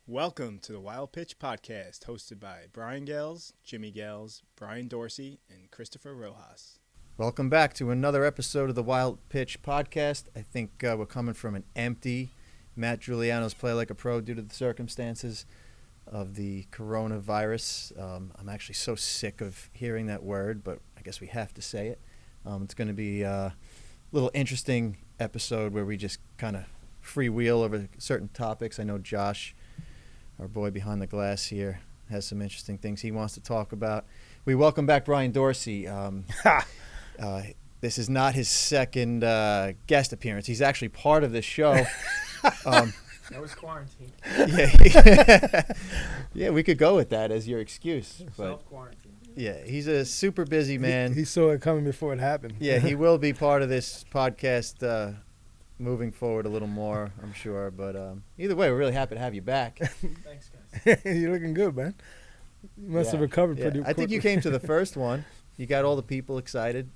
Welcome to the Wild Pitch Podcast, hosted by Brian Gales, Jimmy Gales, Brian Dorsey, and Christopher Rojas. Welcome back to another episode of the Wild Pitch Podcast. I think we're coming from an empty Matt Giuliano's Play Like a Pro due to the circumstances of the coronavirus. I'm actually so sick of hearing that word, but I guess we have to say it. It's going to be a little interesting episode where we just kind of freewheel over certain topics. I know Josh, our boy behind the glass here, has some interesting things he wants to talk about. We welcome back Brian Dorsey. This is not his second guest appearance. He's actually part of this show. That was quarantine. Yeah, we could go with that as your excuse. But Self-quarantine. yeah, he's a super busy man. He saw it coming before it happened. Yeah, he will be part of this podcast moving forward a little more, I'm sure. But either way, we're really happy to have you back. Thanks, guys. You're looking good, man. You must have recovered pretty quickly. I think you came to the first one. You got all the people excited.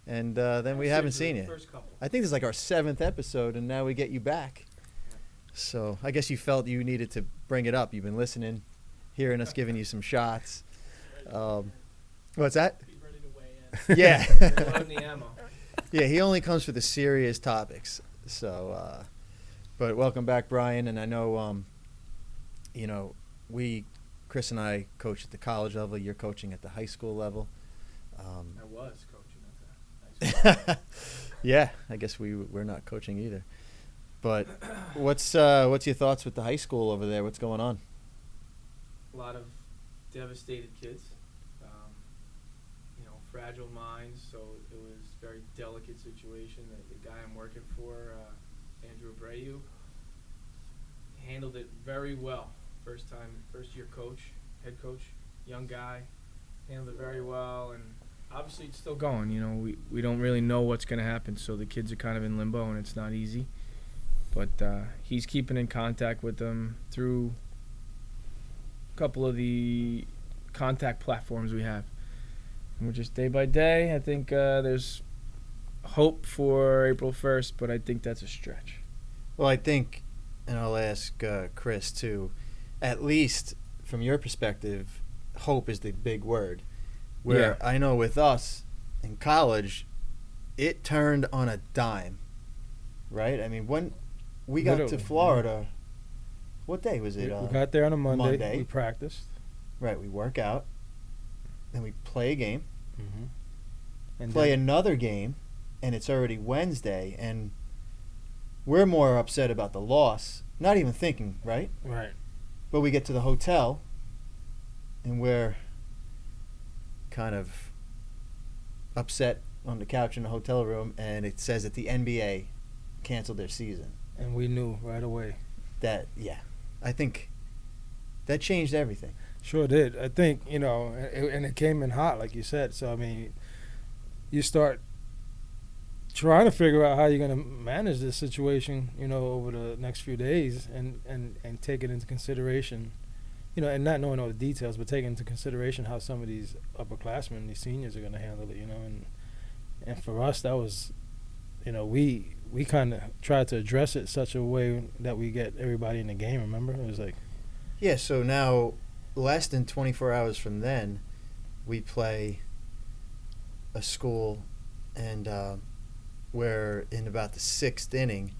And then we haven't seen you. First couple. I think this is like our 7th episode, and now we get you back. So I guess you felt you needed to bring it up. You've been listening, hearing us giving you some shots. What's that? Be ready to weigh in. Yeah. Loading the ammo. Yeah, he only comes for the serious topics. So, but welcome back, Brian. And I know, Chris and I coach at the college level. You're coaching at the high school level. I was coaching at that. Nice. Yeah, I guess we're not coaching either. But what's your thoughts with the high school over there? What's going on? A lot of devastated kids. Fragile minds. So it was a very delicate situation. The guy I'm working for, Andrew Abreu, handled it very well. First year coach, head coach, young guy, handled it very well. And obviously it's still going. We don't really know what's going to happen. So the kids are kind of in limbo, and it's not easy. But he's keeping in contact with them through a couple of the contact platforms we have. And we're just day by day. I think there's hope for April 1st, but I think that's a stretch. Well, I think, and I'll ask Chris too, at least from your perspective, hope is the big word. Where I know with us in college, it turned on a dime, right? I mean, when we got to Florida, what day was it? We got there on a Monday. We Monday. practiced. Right, we work out, then we play a game, And play then, another game, and it's already Wednesday, and we're more upset about the loss, not even thinking, right? right. But we get to the hotel, and we're kind of upset on the couch in the hotel room, and it says that the NBA canceled their season. And we knew right away. I think that changed everything. Sure did. I think, and it came in hot, like you said. So, I mean, you start trying to figure out how you're going to manage this situation, over the next few days and take it into consideration, and not knowing all the details, but taking into consideration how some of these upperclassmen, these seniors are going to handle it, and for us, that was, we kind of tried to address it such a way that we get everybody in the game, remember? It was like... Yeah, so now, less than 24 hours from then, we play a school, and we're in about the 6th inning,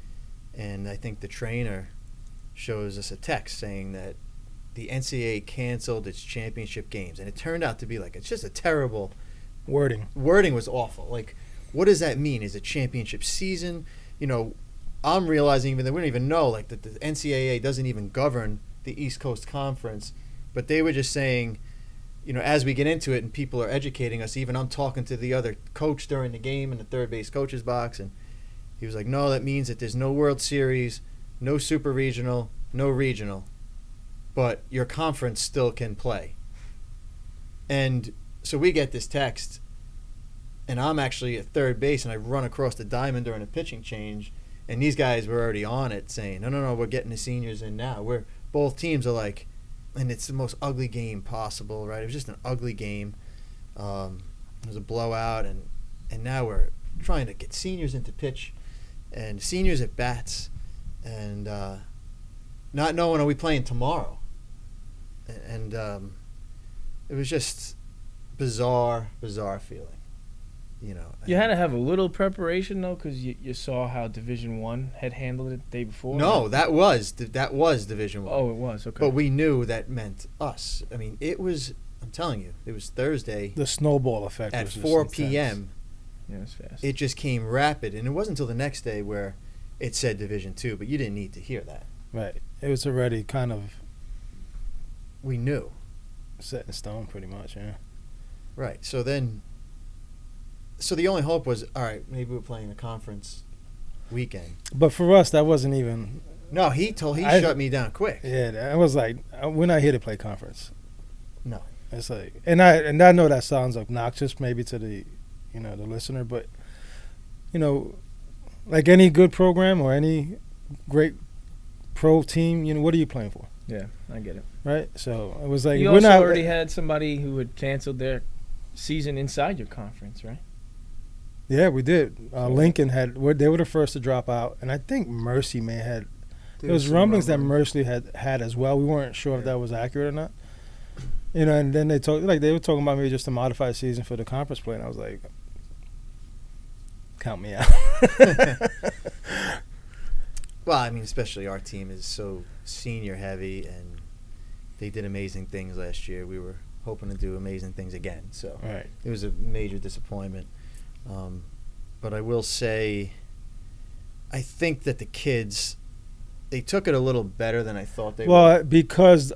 and I think the trainer shows us a text saying that the NCAA canceled its championship games, and it turned out to be it's just a terrible... Wording was awful. What does that mean? Is it championship season? I'm realizing even that we don't even know, that the NCAA doesn't even govern the East Coast Conference, but they were just saying, as we get into it and people are educating us, even I'm talking to the other coach during the game in the third base coach's box, and he was like, no, that means that there's no World Series, no Super Regional, no Regional, but your conference still can play. And so we get this text, and I'm actually at third base, and I run across the diamond during a pitching change, and these guys were already on it saying, no, we're getting the seniors in now. Both teams are and it's the most ugly game possible, right? It was just an ugly game. It was a blowout, and now we're trying to get seniors into pitch and seniors at bats. And not knowing are we playing tomorrow, and it was just bizarre feeling. You know, You had to have a little preparation though, because you saw how Division I had handled it the day before. No, that was Division One. Oh, it was okay. But we knew that meant us. I mean, it was. I'm telling you, it was Thursday The snowball effect at was just 4 intense. p.m. Yeah, it was fast. It just came rapid, and it wasn't until the next day where it said Division Two. But you didn't need to hear that. Right. It was already kind of We knew. set in stone, pretty much. Yeah. Right. So then. So the only hope was, all right, maybe we're playing a conference weekend. But for us, that wasn't even. No, he shut me down quick. Yeah, that was like we're not here to play conference. No. It's like, and I know that sounds obnoxious maybe to the, the listener, but like any good program or any great pro team, what are you playing for, Yeah, I get it. right? So it was like You we're also not already had somebody who had canceled their season inside your conference, right? Yeah, we did. Lincoln they were the first to drop out, and I think Mercy had. There was rumblings that Mercy had as well. We weren't sure if that was accurate or not. And then they were talking about maybe just a modified season for the conference play, and I was like, count me out. Well, I mean, especially our team is so senior heavy, and they did amazing things last year. We were hoping to do amazing things again, so Right. it was a major disappointment. But I will say, I think that the kids, they took it a little better than I thought they would. Well, because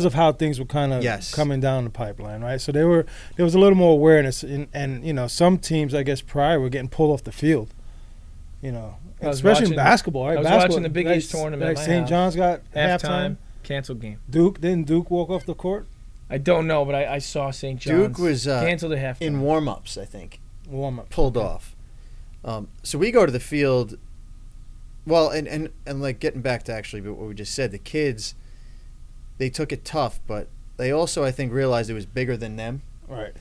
of how things were kind of Yes. coming down the pipeline, right? So there was a little more awareness, and some teams, I guess, prior were getting pulled off the field. I was Especially in watching- basketball, right? I was Basketball, watching the Big East tournament at Like my St. house. John's got Halftime, halftime. canceled game. Didn't Duke walk off the court? I don't know, but I saw St. John's. Duke was canceled at halftime. in warm-ups, I think, Warm up. pulled off. So we go to the field. Well, and like getting back to actually what we just said, the kids, they took it tough, but they also, I think, realized it was bigger than them. Right.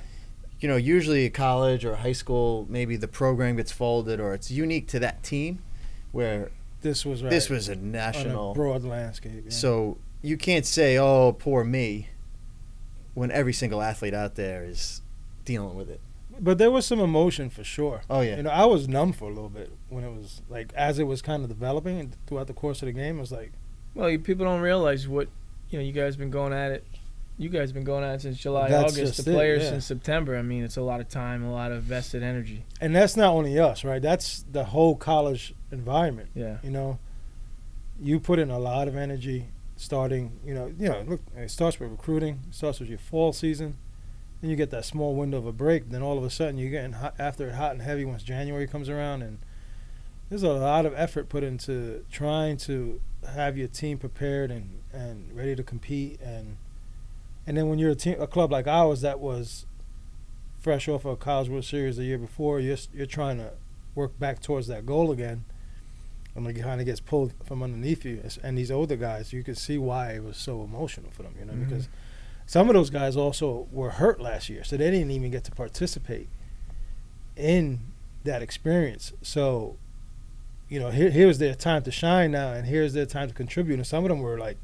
Usually at college or high school, maybe the program gets folded or it's unique to that team, where This was right. this was a on a national. broad landscape. Yeah. So you can't say, "Oh, poor me," when every single athlete out there is dealing with it. But there was some emotion for sure. Oh yeah. I was numb for a little bit when it was like as it was kind of developing and throughout the course of the game. It was like Well, people don't realize what you guys been going at it. You guys have been going at it since July, That's August. just The it, players yeah. since September. I mean, it's a lot of time, a lot of vested energy. And that's not only us, right? That's the whole college environment. Yeah. You put in a lot of energy starting, look, it starts with recruiting, it starts with your fall season. Then you get that small window of a break. Then all of a sudden you're getting hot, after it hot and heavy once January comes around. And there's a lot of effort put into trying to have your team prepared and ready to compete. And then when you're a club like ours that was fresh off a College World Series the year before, you're trying to work back towards that goal again. And it kind of gets pulled from underneath you. And these older guys, you could see why it was so emotional for them, Mhm. because some of those guys also were hurt last year, so they didn't even get to participate in that experience. So, here's their time to shine now, and here's their time to contribute. And some of them were like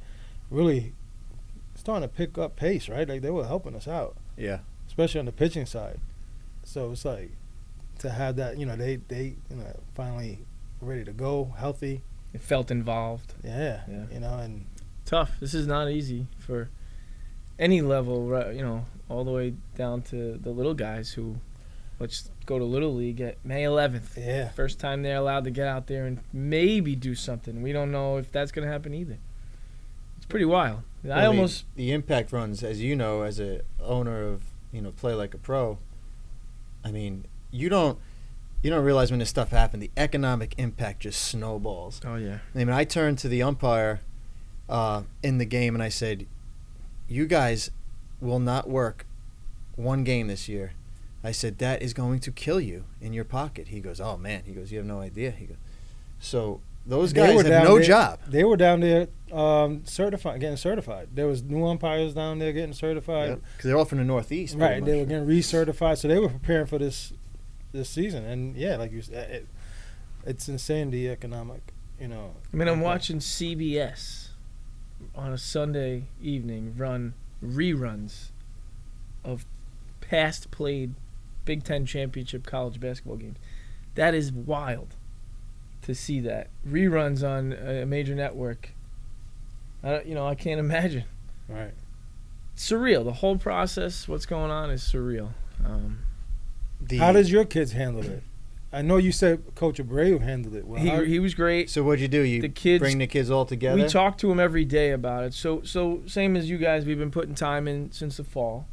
really starting to pick up pace, right? Like they were helping us out, Yeah. especially on the pitching side. So it's like to have that, they finally ready to go, healthy. It felt involved. Yeah. Yeah. And Tough. This is not easy for any level, right, all the way down to the little guys who, let's go to Little League at May 11th. yeah. First time they're allowed to get out there and maybe do something. We don't know if that's going to happen either. It's pretty wild. The impact runs, as you know, as a owner of Play Like a Pro. I mean, you don't realize when this stuff happened, the economic impact just snowballs. Oh, yeah. I mean, I turned to the umpire in the game and I said, "You guys will not work one game this year." I said, "That is going to kill you in your pocket." He goes, "Oh man," he goes, "You have no idea." He goes, so those They guys were have down no there- job. They were down there getting certified. There was new umpires down there getting certified. Because they're all from the Northeast. pretty Right, they were much. getting recertified, so they were preparing for this season. And yeah, like you said, it's insane the economic, I mean, I'm watching CBS on a Sunday evening run reruns of past played Big Ten championship college basketball games. That is wild to see that. Reruns on a major network. I can't imagine. Right. Surreal. The whole process, what's going on is surreal. How does your kids handle it? I know you said Coach Abreu handled it well. He was great. So what'd you do? You The kids- bring the kids all together? We talk to him every day about it. So same as you guys, we've been putting time in since the fall.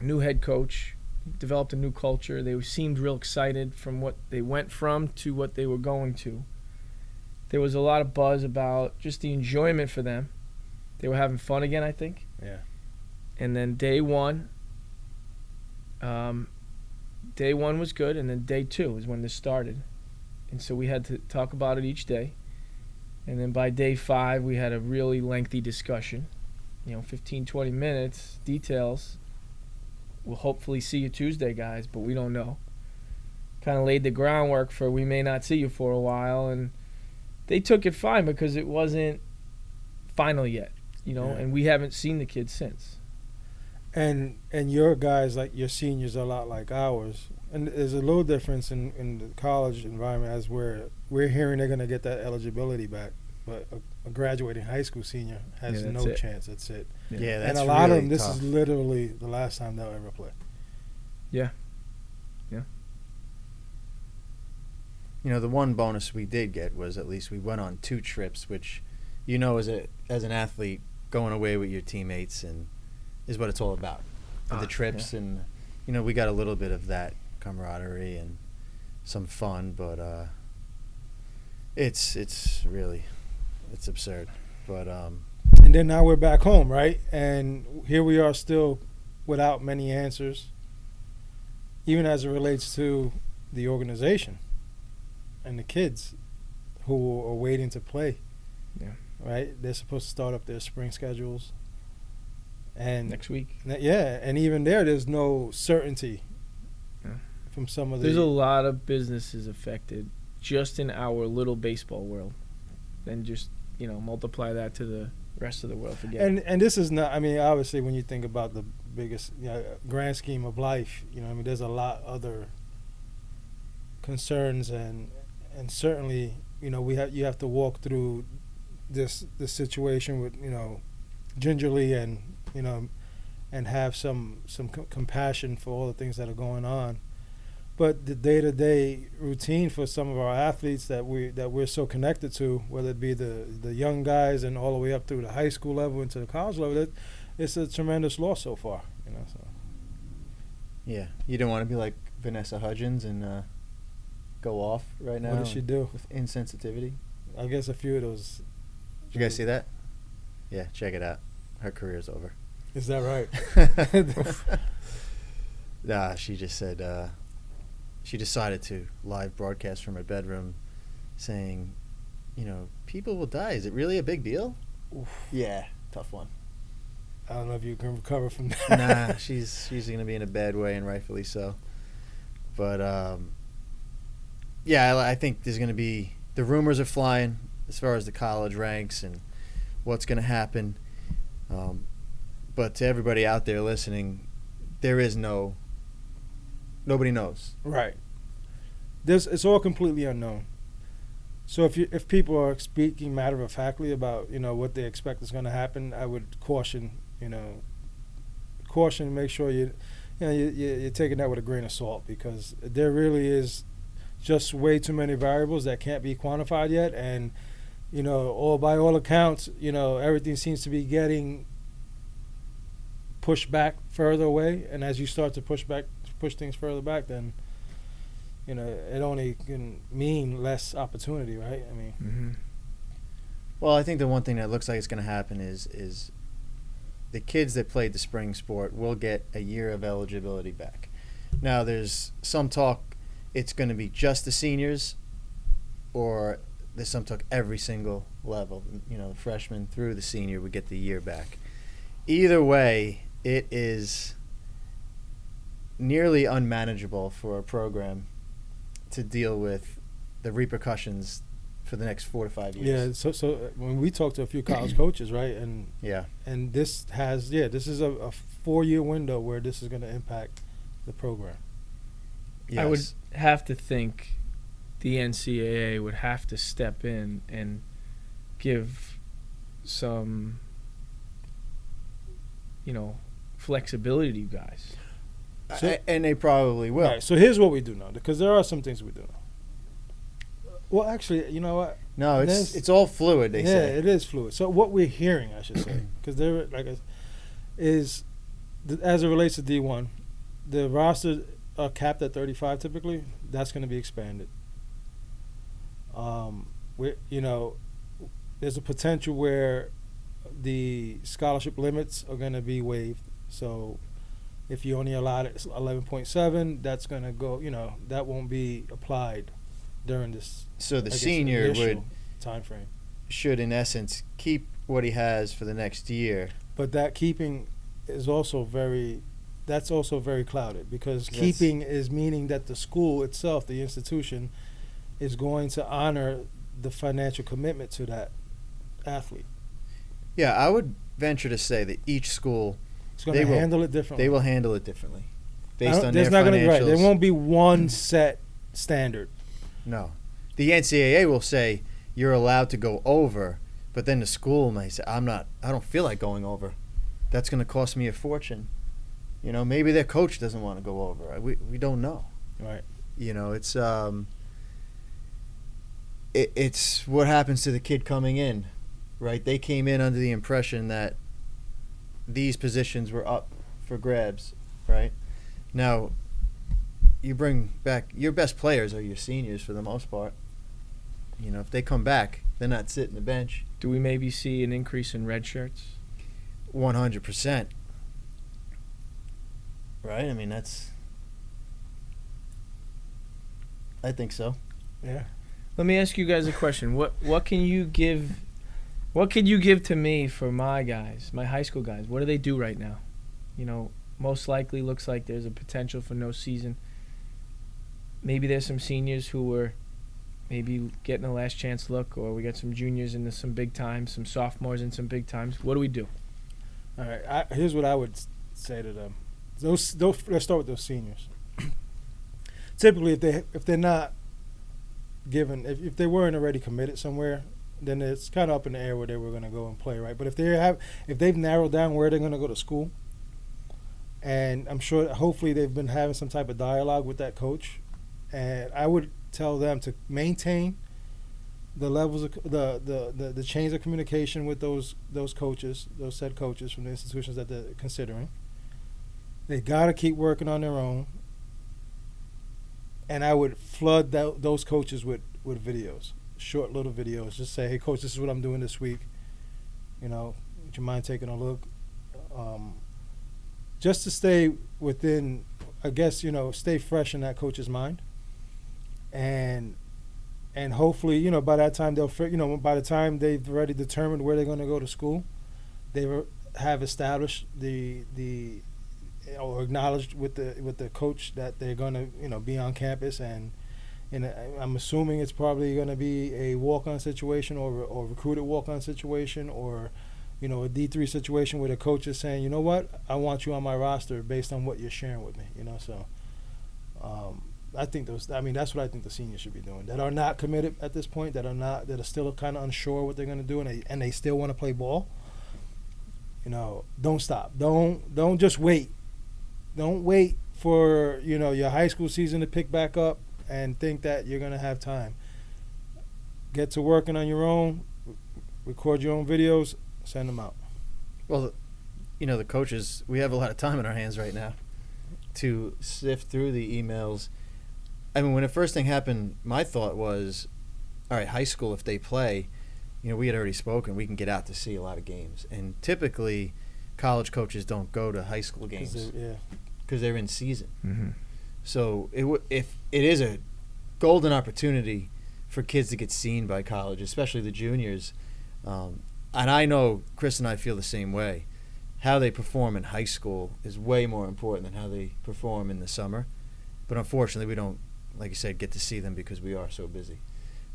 New head coach, developed a new culture. They seemed real excited from what they went from to what they were going to. There was a lot of buzz about just the enjoyment for them. They were having fun again, I think. Yeah. And then day one was good, and then day two is when this started. And so we had to talk about it each day. And then by day 5, we had a really lengthy discussion, 15, 20 minutes, details. We'll hopefully see you Tuesday, guys, but we don't know. Kind of laid the groundwork for we may not see you for a while, and they took it fine because it wasn't final yet, and we haven't seen the kids since. And your guys, like your seniors, are a lot like ours. And there's a little difference in the college environment as we're hearing they're going to get that eligibility back. But a graduating high school senior has Yeah, no that's it. chance. That's it. Yeah, that's and a lot really of them, this tough. is literally the last time they'll ever play. The one bonus we did get was at least we went on 2 trips, which, as an athlete, going away with your teammates and is what it's all about. The trips and, we got a little bit of that camaraderie and some fun, but it's absurd. But And then now we're back home, right? And here we are still without many answers, even as it relates to the organization and the kids who are waiting to play. Yeah. Right? They're supposed to start up their spring schedules. And Next week. and even there's no certainty Yeah. from some of the. There's a lot of businesses affected just in our little baseball world. Then just, multiply that to the rest of the world. Forget it. And this is not. I mean, obviously, when you think about the biggest grand scheme of life, there's a lot other concerns and certainly, you have to walk through this situation with gingerly and and have some compassion for all the things that are going on. But the day-to-day routine for some of our athletes that we're so connected to, whether it be the young guys and all the way up through the high school level into the college level, it's a tremendous loss so far. So. yeah, you don't want to be like Vanessa Hudgens and go off right now. What did she do? With insensitivity. I guess a few of those. Did you guys see that? Yeah, check it out. Her career's over. Is that right? Nah, she just said she decided to live broadcast from her bedroom saying, people will die. Is it really a big deal? Oof. Yeah, tough one. I don't know if you can recover from that. Nah, she's going to be in a bad way, and rightfully so. But, I think there's going to be – the rumors are flying as far as the college ranks and what's going to happen. But to everybody out there listening, there is nobody knows. Right. It's all completely unknown. So if people are speaking matter of factly about what they expect is going to happen, I would caution make sure you're taking that with a grain of salt, because there really is just way too many variables that can't be quantified yet, and by all accounts, everything seems to be getting pushed back further away, and as you start to push things further back, then it only can mean less opportunity, right? I mean, Mm-hmm. Well, I think the one thing that looks like it's going to happen is the kids that played the spring sport will get a year of eligibility back. Now, there's some talk it's going to be just the seniors, or there's some talk every single level, the freshman through the senior would get the year back. Either way, it is nearly unmanageable for a program to deal with the repercussions for the next 4 to 5 Yeah. years. So when we talk to a few college coaches, right, Yeah. and this is a 4-year window where this is going to impact the program. Yes. I would have to think the NCAA would have to step in and give some, flexibility to you guys. And they probably will. All right, so here's what we do know, because there are some things we do know. Well, actually, you know what? No, There's- it's all fluid. They Yeah, say. it is fluid. So what we're hearing, I should say, because there, is as it relates to D1, the roster are capped at 35 typically. That's going to be expanded. There's a potential where the scholarship limits are going to be waived. So if you only allowed it 11.7, that's going to go. That won't be applied during this. So the senior time frame. should, in essence, keep what he has for the next year. But that keeping is also that's also very clouded, because That's- keeping is meaning that the school itself, the institution, is going to honor the financial commitment to that athlete. Yeah, I would venture to say that each school, It's going They to will- handle it differently. they will handle it differently I based don't- on there's their not gonna be financials. There won't be one set standard. No. The NCAA will say you're allowed to go over, but then the school may say, I don't feel like going over. That's going to cost me a fortune. Maybe their coach doesn't want to go over. We don't know. Right. It's it's what happens to the kid coming in, right? They came in under the impression that these positions were up for grabs, right? Now, you bring back your best players are your seniors for the most part. If they come back, they're not sitting the bench. Do we maybe see an increase in red shirts? 100%. Right? I mean, I think so. Yeah. Let me ask you guys a question. What can you give? What could you give to me for my guys, my high school guys? What do they do right now? Most likely looks like there's a potential for no season. Maybe there's some seniors who were maybe getting a last chance look, or we got some juniors into some big times, some sophomores in some big times. What do we do? All right. Here's what I would say to them. Let's start with those seniors. Typically, if they're not given, if they weren't already committed somewhere, then it's kind of up in the air where they were going to go and play, right? But if they've narrowed down where they're going to go to school, and I'm sure, hopefully, they've been having some type of dialogue with that coach, and I would tell them to maintain the levels of the chains of communication with those coaches, those said coaches from the institutions that they're considering. They got to keep working on their own, and I would flood those coaches with videos, short little videos. Just say, hey, coach, this is what I'm doing this week. Would you mind taking a look? Just to stay within, I guess, stay fresh in that coach's mind. And hopefully, by that time by the time they've already determined where they're going to go to school, they have established or acknowledged with the coach that they're going to be on campus, and I'm assuming it's probably going to be a walk-on situation or recruited walk-on situation, or a D3 situation where the coach is saying, you know what, I want you on my roster based on what you're sharing with me. So I think that's what I think the seniors should be doing, that are not committed at this point, that are still kind of unsure what they're going to do, and they still want to play ball. Don't stop. Don't just wait. Don't wait for your high school season to pick back up and think that you're going to have time. Get to working on your own. Record your own videos. Send them out. Well, the coaches, we have a lot of time in our hands right now to sift through the emails. I mean, when the first thing happened, my thought was, all right, high school, if they play, we had already spoken, we can get out to see a lot of games. And typically, college coaches don't go to high school games because they're in season. Mm-hmm. So if it is a golden opportunity for kids to get seen by college, especially the juniors, and I know Chris and I feel the same way. How they perform in high school is way more important than how they perform in the summer. But unfortunately, we don't, like you said, get to see them because we are so busy.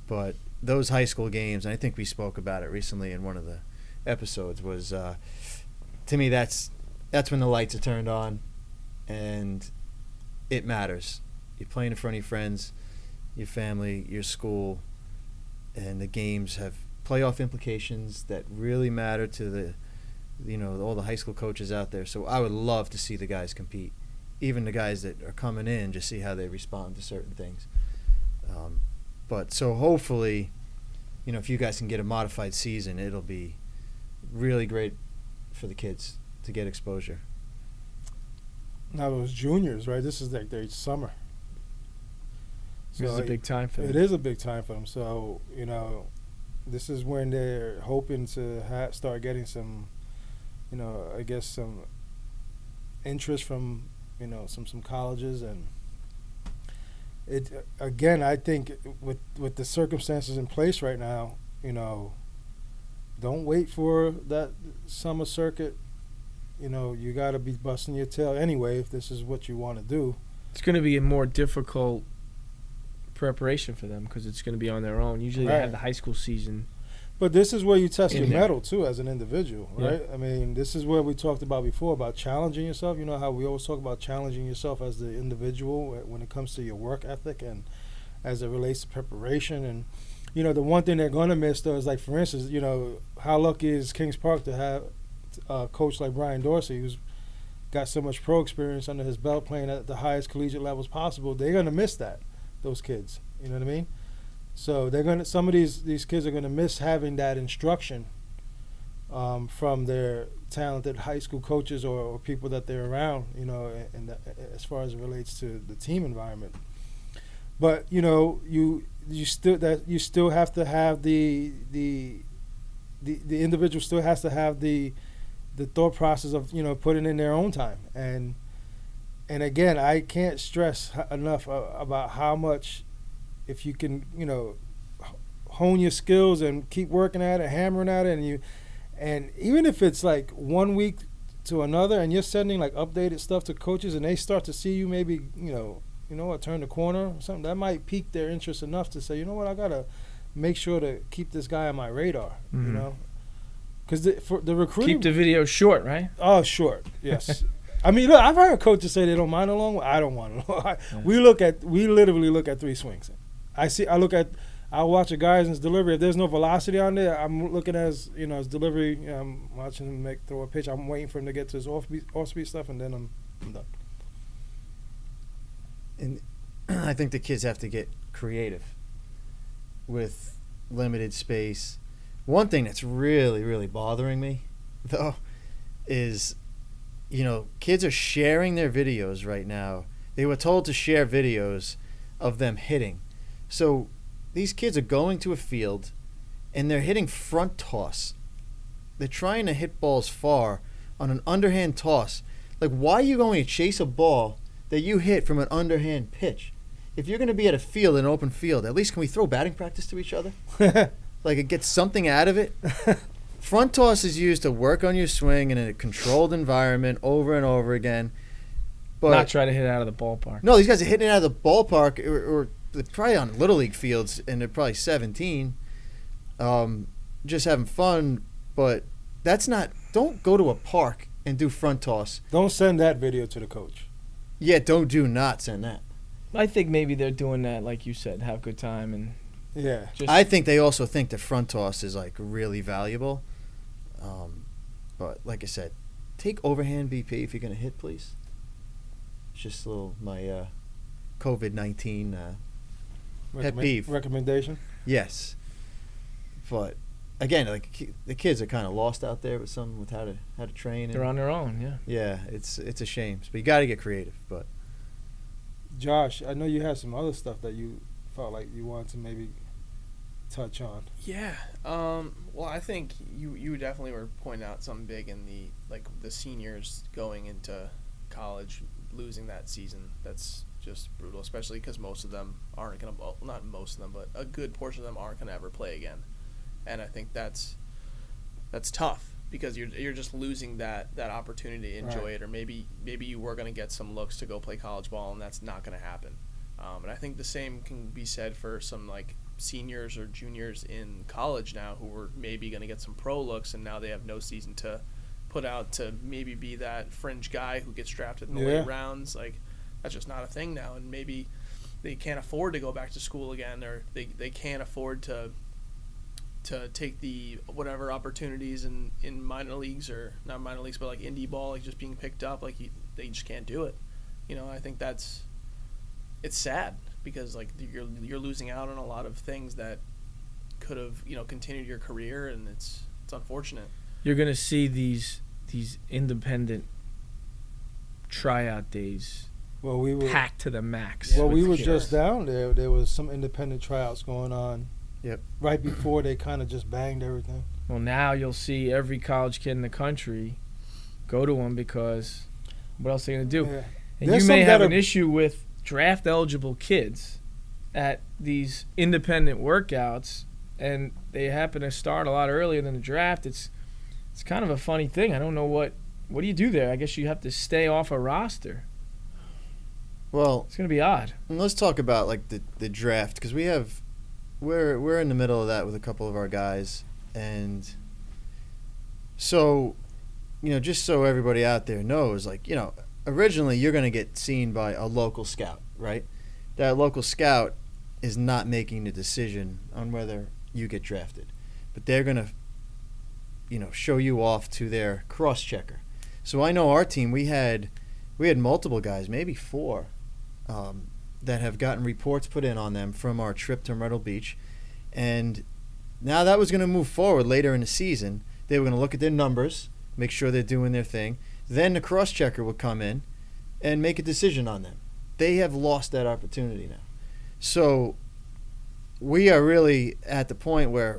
But those high school games, and I think we spoke about it recently in one of the episodes, was to me that's when the lights are turned on, and it matters. You're playing in front of your friends, your family, your school, and the games have playoff implications that really matter to all the high school coaches out there. So I would love to see the guys compete, even the guys that are coming in, just see how they respond to certain things. But so hopefully, if you guys can get a modified season, it'll be really great for the kids to get exposure. Now those juniors, right? This is like their summer. This is a big time for them. It is a big time for them. So, this is when they're hoping to start getting some, I guess some interest from, some colleges. And it again, I think with the circumstances in place right now, don't wait for that summer circuit. You got to be busting your tail anyway if this is what you want to do. It's going to be a more difficult preparation for them because it's going to be on their own. Usually they have the high school season. But this is where you test your there. mettle too as an individual, right? Yeah. I mean, this is where we talked about before about challenging yourself. You know how we always talk about challenging yourself as the individual when it comes to your work ethic and as it relates to preparation. And the one thing they're going to miss though is, like, for instance, how lucky is Kings Park to have a coach like Brian Dorsey, who's got so much pro experience under his belt, playing at the highest collegiate levels possible. They're going to miss those kids. You know what I mean? So some of these kids are gonna miss having that instruction from their talented high school coaches or people that they're around. And as far as it relates to the team environment. But you still have to have the individual still has to have the thought process of putting in their own time. And again, I can't stress enough about how much, if you can, hone your skills and keep working at it, hammering at it, and even if it's like 1 week to another, and you're sending like updated stuff to coaches, and they start to see you maybe, turn the corner or something, that might pique their interest enough to say, I gotta make sure to keep this guy on my radar, because for the recruiting, keep the video short, right? Oh, short, yes. I mean, look, I've heard coaches say they don't mind a long one. I don't want a long. We literally look at 3 swings. I watch a guy in his delivery. If there's no velocity on there, I'm looking at his delivery. I'm watching him throw a pitch. I'm waiting for him to get to his off-speed stuff, and then I'm done. And I think the kids have to get creative with limited space. One thing that's really, really bothering me, though, is, kids are sharing their videos right now. They were told to share videos of them hitting. So these kids are going to a field and they're hitting front toss. They're trying to hit balls far on an underhand toss. Like, why are you going to chase a ball that you hit from an underhand pitch? If you're going to be at a field, an open field, at least can we throw batting practice to each other? Like, get something out of it. Front toss is used to work on your swing in a controlled environment over and over again. But not try to hit it out of the ballpark. No, these guys are hitting it out of the ballpark, or they're probably on Little League fields, and they're probably 17, just having fun. But that's not – don't go to a park and do front toss. Don't send that video to the coach. Yeah, do not send that. I think maybe they're doing that, like you said, have a good time. And yeah. I think they also think that front toss is, like, really valuable. But like I said, take overhand BP if you're going to hit, please. It's just a little my COVID-19 pet peeve. Recommendation? Yes. But again, like, the kids are kind of lost out there with how to train. They're on their own, yeah. Yeah, it's a shame. But you got to get creative. But Josh, I know you had some other stuff that you felt like you wanted to maybe touch on. Yeah. Well, I think you definitely were pointing out something big in the seniors going into college, losing that season. That's just brutal, especially because most of them aren't going to, well, not most of them, but a good portion of them aren't going to ever play again. And I think that's tough because you're just losing that opportunity to enjoy it, or maybe you were going to get some looks to go play college ball, and that's not going to happen. And I think the same can be said for some like seniors or juniors in college now who are maybe going to get some pro looks, and now they have no season to put out to maybe be that fringe guy who gets drafted in the late rounds. Like, that's just not a thing now, and maybe they can't afford to go back to school again, or they can't afford to take the whatever opportunities in minor leagues, or not minor leagues, but like indie ball, like just being picked up. Like, they just can't do it. You know, I think it's sad, because like you're losing out on a lot of things that could have, you know, continued your career, and it's unfortunate. You're gonna see these independent tryout days packed to the max. Well, we were just down there. There was some independent tryouts going on. Yep. Right before they kind of just banged everything. Well, now you'll see every college kid in the country go to them, because what else are they gonna do? Yeah. And There's you may some have that an issue with draft eligible kids at these independent workouts, and they happen to start a lot earlier than the draft. It's kind of a funny thing. I don't know what do you do there? I guess you have to stay off a roster. Well, It's going to be odd. and let's talk about like the draft, because we're in the middle of that with a couple of our guys, and so, you know, just so everybody out there knows, like, you know, originally you're going to get seen by a local scout, right? That local scout is not making the decision on whether you get drafted, but they're going to, you know, show you off to their cross-checker. So I know our team, we had multiple guys, maybe 4, that have gotten reports put in on them from our trip to Myrtle Beach, and now that was going to move forward later in the season. They were going to look at their numbers, make sure they're doing their thing. Then the cross-checker would come in and make a decision on them. They have lost that opportunity now. So we are really at the point where,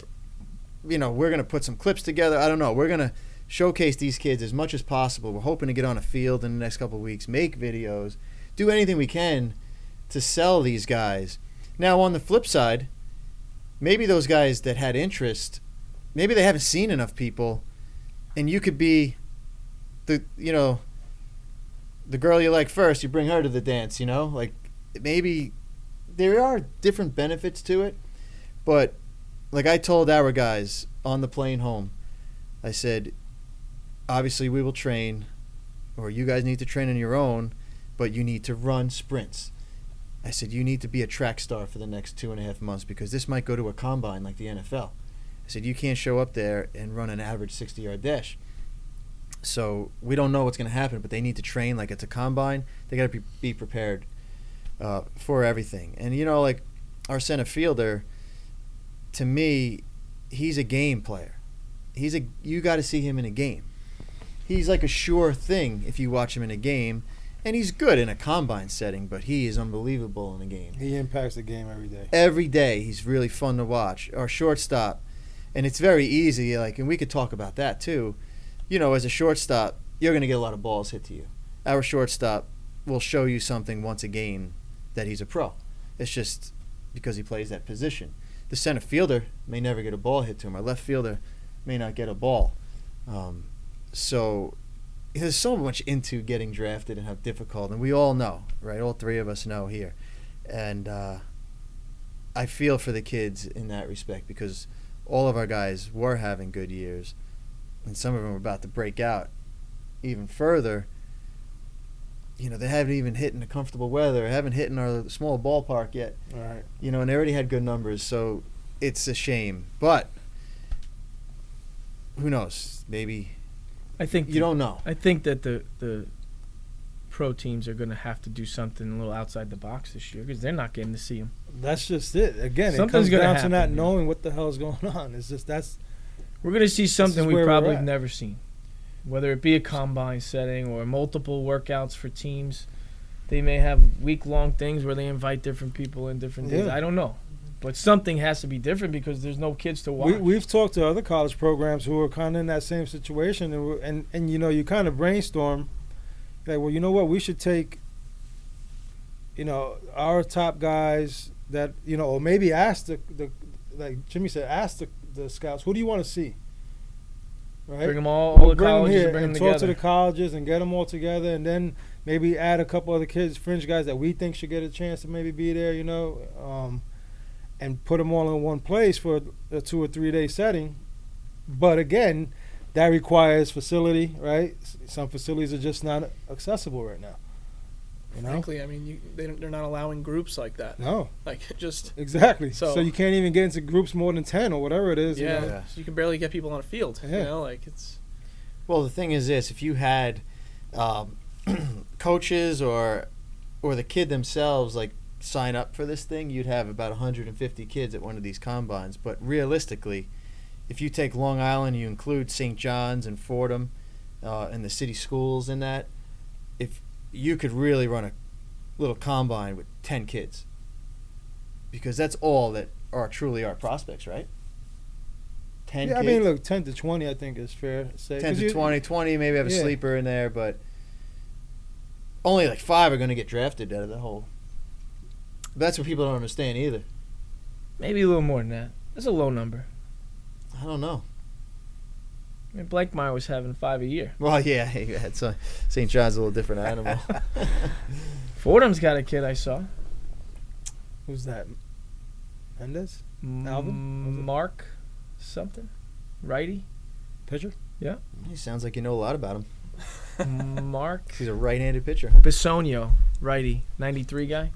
you know, we're going to put some clips together. I don't know. We're going to showcase these kids as much as possible. We're hoping to get on a field in the next couple of weeks, make videos, do anything we can to sell these guys. Now, on the flip side, maybe those guys that had interest, maybe they haven't seen enough people, and you could be the girl you like first, you bring her to the dance, you know? Like, maybe there are different benefits to it, but like I told our guys on the plane home, I said, obviously we will train, or you guys need to train on your own, but you need to run sprints. I said, you need to be a track star for the next 2.5 months, because this might go to a combine like the NFL. I said, you can't show up there and run an average 60-yard dash. So we don't know what's going to happen, but they need to train like it's a combine. They got to be prepared for everything. And, you know, like our center fielder, to me, he's a game player. You got to see him in a game. He's like a sure thing if you watch him in a game, and he's good in a combine setting, but he is unbelievable in a game. He impacts the game every day. Every day, he's really fun to watch. Our shortstop, and it's very easy, like, and we could talk about that too. You know, as a shortstop, you're going to get a lot of balls hit to you. Our shortstop will show you something once a game that he's a pro. It's just because he plays that position. The center fielder may never get a ball hit to him. Our left fielder may not get a ball. So there's so much into getting drafted and how difficult, and we all know, right? All 3 of us know here. And I feel for the kids in that respect, because all of our guys were having good years, and some of them are about to break out even further. You know, they haven't even hit in the comfortable weather, haven't hit in our small ballpark yet. All right. You know, and they already had good numbers, so it's a shame. But who knows? Maybe I think you don't know. I think that the pro teams are going to have to do something a little outside the box this year, because they're not getting to see them. That's just it. Again, Something's it gonna comes down to happen, not yeah. knowing what the hell is going on. It's just We're going to see something is we where we're probably at. have never seen, whether it be a combine setting or multiple workouts for teams. They may have week-long things where they invite different people in different days. Yeah. I don't know. But something has to be different, because there's no kids to watch. We've talked to other college programs who are kind of in that same situation, and you know, you kind of brainstorm, like, well, you know what, we should take, you know, our top guys that, you know, or maybe ask the like Jimmy said, ask the scouts, who do you want to see, right? Bring them all We'll the bring 'em colleges, here and bring them and together. talk to the colleges and get them all together, and then maybe add a couple other kids, fringe guys that we think should get a chance to maybe be there, you know. and put them all in one place for a 2 or 3 day setting. But again, that requires facility, right? Some facilities are just not accessible right now. You know? Frankly, I mean, they're not allowing groups like that. No, Like, just exactly. So, So- you can't even get into groups more than 10 or whatever it is. yeah, You know? Yeah. so you can barely get people on a field. You Yeah. know, like it's Well, the thing is this: if you had coaches or the kid themselves like sign up for this thing, you'd have about 150 kids at one of these combines. But realistically, if you take Long Island, you include St. John's and Fordham, and the city schools in that, if you could really run a little combine with 10 kids, because that's all that are truly our prospects, right? 10 Yeah, I kids. mean, look, 10 to 20, I think is fair to say. 10 'Cause to you- 20, 20, maybe have a Yeah. sleeper in there, but only like 5 are going to get drafted out of the whole. That's what people don't understand either. Maybe a little more than that. That's a low number. I don't know. I mean, Blankmeyer was having 5 a year. Well, yeah, St. John's a little different animal. Fordham's got a kid I saw. Who's that? Mendez? Alvin? Was it? Mark something. Righty. Pitcher? He sounds like you know a lot about him. Mark He's a right-handed pitcher, huh? Bisogno, righty, 93 guy.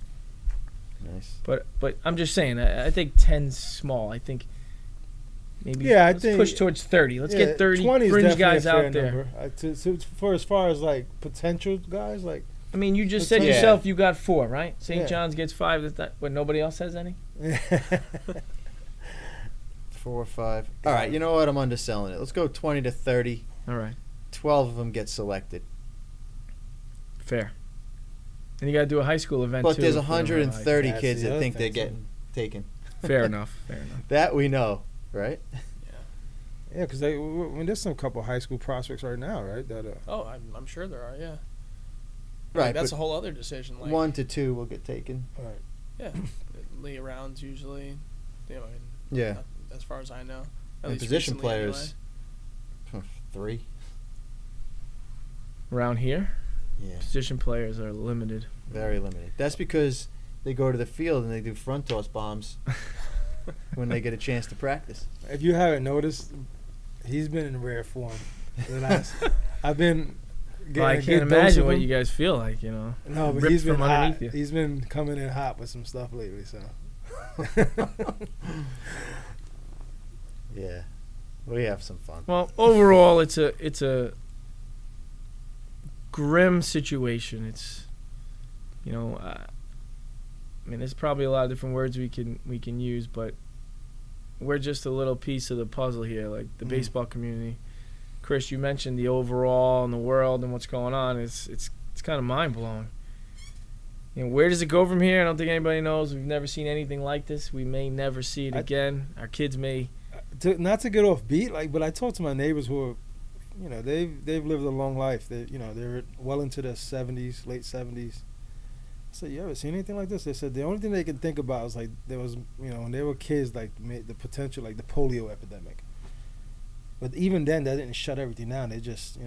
Nice. But I'm just saying, I think 10's small. I think maybe Yeah, I let's think- push towards 30. Let's Yeah, get 30 20 is fringe definitely guys a fair out there. number. For as far as like potential guys, like I mean, you just said Yeah. yourself you got 4, right? St. Yeah. John's gets 5. Is that what? Nobody else has any? 4 or 5. All right, you know what? I'm underselling it. Let's go 20 to 30. All right, 12 of them get selected. fair. And you got to do a high school event But too. there's if we don't have 130 That's kids the that other think they're thing, too. getting taken. Fair enough. Fair enough. That we know, right? yeah, because I mean, there's some couple high school prospects right now, right? That oh, I'm sure there are. Yeah, Right, Like, that's but a whole other decision. Like 1 to 2 will get taken. yeah, late rounds usually. You know, Yeah. as far as I know. At And least position recently, players, 3. Around here, Yeah, position players are limited. very limited. That's because they go to the field and they do front toss bombs when they get a chance to practice. if you haven't noticed, he's been in rare form. The last, I've been. Well, I a can't good dose imagine of what him. you guys feel like. No, but ripped he's been from hot. underneath you. He's been coming in hot with some stuff lately. So. Yeah, we have some fun. Well, overall, it's a grim situation. It's, you know, I mean, there's probably a lot of different words we can use, but we're just a little piece of the puzzle here, like the baseball community. Chris, you mentioned the overall and the world and what's going on. It's kind of mind blowing. You know, where does it go from here? I don't think anybody knows. We've never seen anything like this. We may never see it again. Our kids may. Not to get off beat, but I talked to my neighbors who are, they've lived a long life. They're well into their 70s, late 70s. I said, you ever seen anything like this? They said the only thing they can think about is like there was, when they were kids, like the potential, like the polio epidemic. But even then, that didn't shut everything down. They just,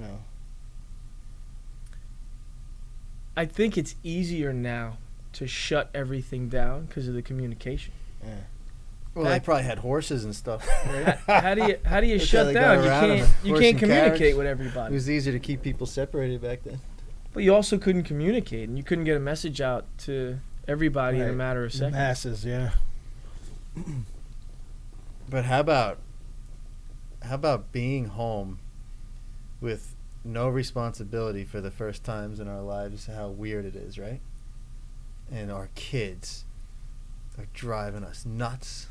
I think it's easier now to shut everything down because of the communication. yeah. Well, they probably had horses and stuff. Right? How do you That's how shut they got down? around 'em. You Horse can't and communicate carriage. with It everybody. was easier to keep people separated back then. But you also couldn't communicate, and you couldn't get a message out to everybody in a Right. matter of The seconds. masses, yeah. But how about being home with no responsibility for the first times in our lives? How weird it is, right? And our kids are driving us nuts.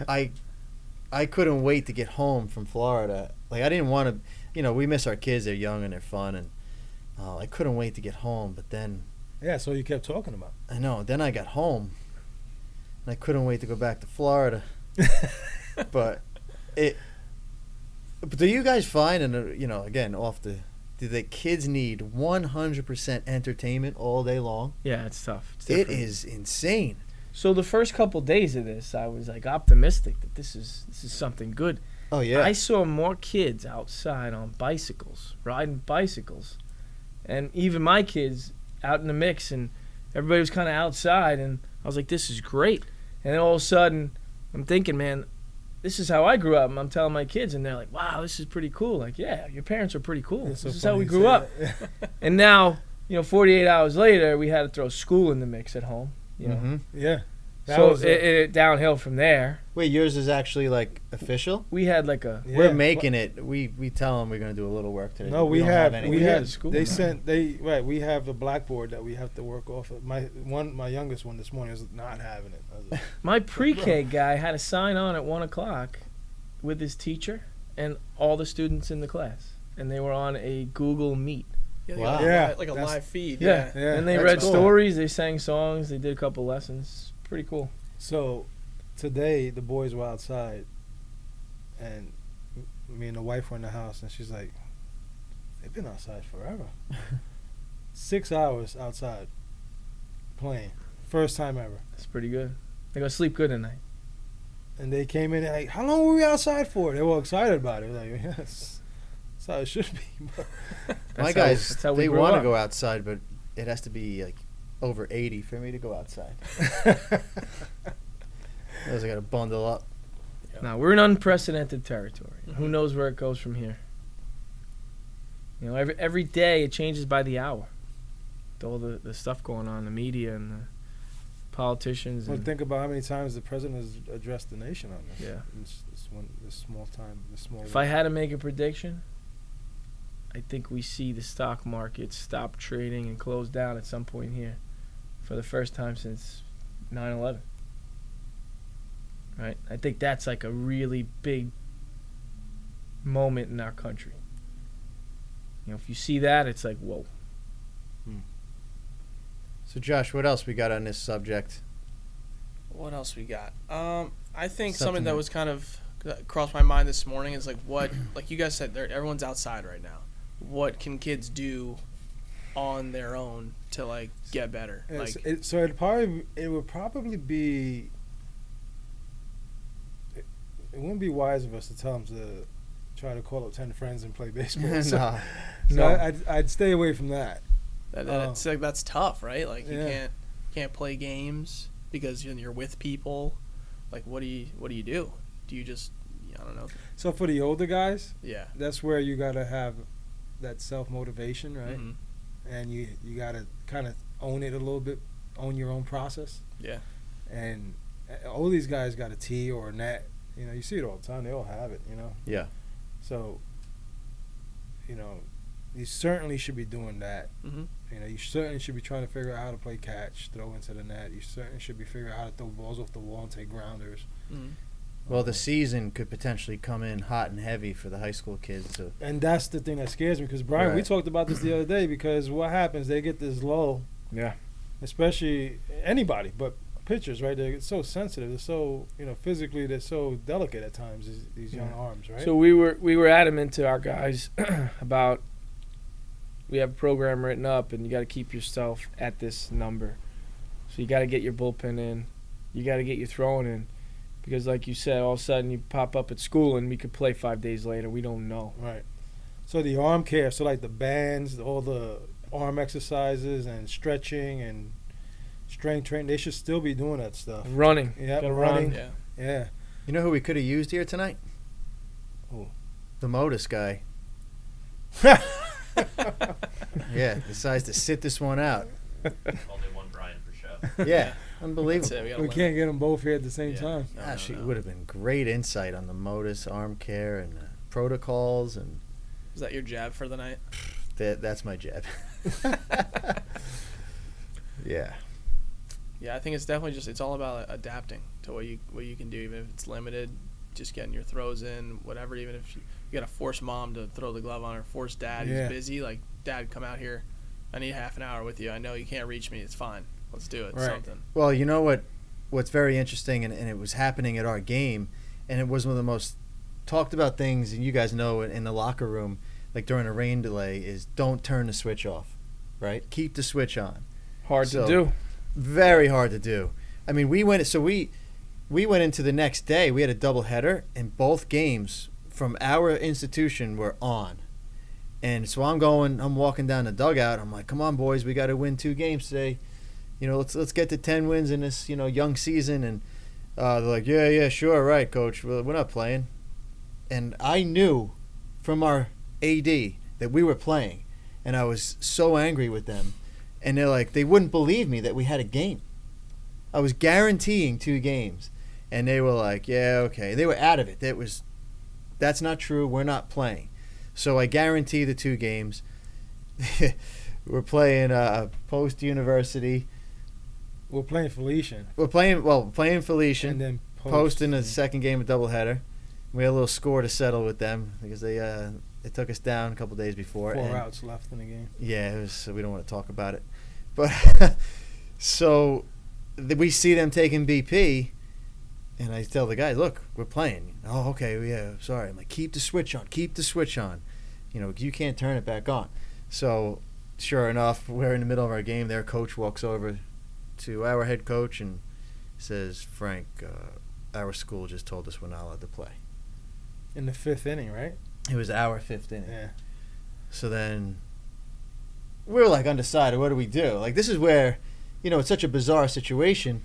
I couldn't wait to get home from Florida. Like, I didn't want to, we miss our kids. They're young and they're fun, and I couldn't wait to get home. But then Yeah, so you kept talking about. I know. Then I got home, and I couldn't wait to go back to Florida. But do you guys find, and again, do the kids need 100% entertainment all day long? Yeah, it's tough. It's It different. is insane. So the first couple days of this, I was like optimistic that this is something good. Oh yeah. I saw more kids outside on bicycles, riding bicycles, and even my kids out in the mix. And everybody was kind of outside, and I was like, this is great. And then all of a sudden, I'm thinking, man, this is how I grew up. And I'm telling my kids, and they're like, wow, this is pretty cool. Like, yeah, your parents are pretty cool. It's so This is how funny we you grew say up. that. And now, 48 hours later, we had to throw school in the mix at home. Mhm. Yeah. That So was it downhill from there. Wait, yours is actually like official? We had like a yeah. We're making it. We tell them we're gonna do a little work today. No, we don't have any. we we had had school. they sent they right. We have a blackboard that we have to work off of. My youngest one this morning is not having it. I was like, My pre-K guy had a sign on at 1:00 with his teacher and all the students in the class, and they were on a Google Meet. Yeah, Wow. Yeah, like a that's- live feed. Yeah, Yeah, and they that's read cool. stories, they sang songs, they did a couple lessons. Pretty cool. so today the boys were outside, and me and the wife were in the house, and she's like, "They've been outside forever. 6 hours outside playing, first time ever." That's pretty good. They're gonna sleep good tonight. And they came in and like, "How long were we outside for?" They were excited about it. Like, yes, that's how it should be. But My That's guys, that's how we they grew want to up. go outside, but it has to be like over 80 for me to go outside. Otherwise, I got to bundle up. Now we're in unprecedented territory. Mhm. Who knows where it goes from here? Every day it changes by the hour. With all the stuff going on, the media and the politicians. well, And, think about how many times the president has addressed the nation on this. Yeah. This small time, this small. If I had to make a prediction, I think we see the stock market stop trading and close down at some point here for the first time since 9/11. Right? I think that's like a really big moment in our country. If you see that, it's like, whoa. So, Josh, what else we got on this subject? What else we got? I think Something something that that- was kind of that crossed my mind this morning is like what, like you guys said, everyone's outside right now. What can kids do on their own to like get better? It's- Like, it would probably be. It wouldn't be wise of us to tell them to try to call up 10 friends and play baseball. So, Nah. so No. I'd stay away from that. it's like that's tough, right? Like you Yeah. can't play games because you're with people. Like what do you do? Do you just I don't know. So for the older guys, Yeah. that's where you gotta have that self motivation, right? Mhm. And you gotta kind of own it a little bit, own your own process. Yeah. And all these guys got a tee or a net. You see it all the time. They all have it. Yeah. So, you certainly should be doing that. Mhm. You certainly should be trying to figure out how to play catch, throw into the net. You certainly should be figuring out how to throw balls off the wall and take grounders. Mhm. Well, the season could potentially come in hot and heavy for the high school kids. So, And that's the thing that scares me because, Brian, we Right. talked about this the other day because what happens, they get this lull, Yeah. especially anybody, but pitchers, right? They're so sensitive. They're so, physically, they're so delicate at times, these young Yeah. arms, right? So we were adamant to our guys about we have a program written up and you got to keep yourself at this number. So you got to get your bullpen in, you got to get your throwing in, because like you said, all of a sudden you pop up at school and we could play 5 days later. We don't know. Right. So the arm care, so like the bands, all the arm exercises and stretching and strength training, they should still be doing that stuff. Running. Yeah, Gotta running. run. Yeah. Yeah. you know who we could have used here tonight? Who? The Modus guy. Yeah, decides to sit this one out. Only one Brian per show. Yeah, That's unbelievable. it. We, gotta We got can't get them both here at the same Yeah. time. No, Gosh, no, it no. would have been great insight on the Modus arm care and protocols, and Is that your jab for the night? that's my jab. Yeah. Yeah, I think it's definitely it's all about adapting to what you can do, even if it's limited. Just getting your throws in, whatever. Even if you got to force mom to throw the glove on, or force dad Yeah. who's busy. Like, Dad, come out here. I need half an hour with you. I know you can't reach me. It's fine. Let's do it. Right. Something. Well, you know what's very interesting, and it was happening at our game, and it was one of the most talked about things, and you guys know in the locker room, like during a rain delay, is don't turn the switch off, right? Keep the switch on. Hard So- to do. Very hard to do. I mean, we went into the next day. We had a doubleheader, and both games from our institution were on. And so I'm walking down the dugout. I'm like, come on, boys, we got to win 2 games today. let's get to 10 wins in this, young season. And they're like, yeah, sure, right, coach. We're not playing. And I knew from our AD that we were playing, and I was so angry with them. And they're like, they wouldn't believe me that we had a game. I was guaranteeing 2 games, and they were like, yeah, okay. They were out of it. That's not true. We're not playing. So I guarantee the 2 games. We're playing Post University. We're playing Felician. We're playing Felician. And then Post in the second game, a doubleheader. We had a little score to settle with them because they took us down a couple days before. 4 outs left in the game. Yeah, we don't want to talk about it. But so we see them taking BP, and I tell the guys, look, we're playing. Oh, okay, yeah, sorry. I'm like, keep the switch on. You can't turn it back on. So sure enough, we're in the middle of our game. Their coach walks over to our head coach and says, Frank, our school just told us we're not allowed to play. In the 5th inning, right? It was our 5th inning. Yeah. So then we were like undecided. What do we do? Like, this is where, it's such a bizarre situation.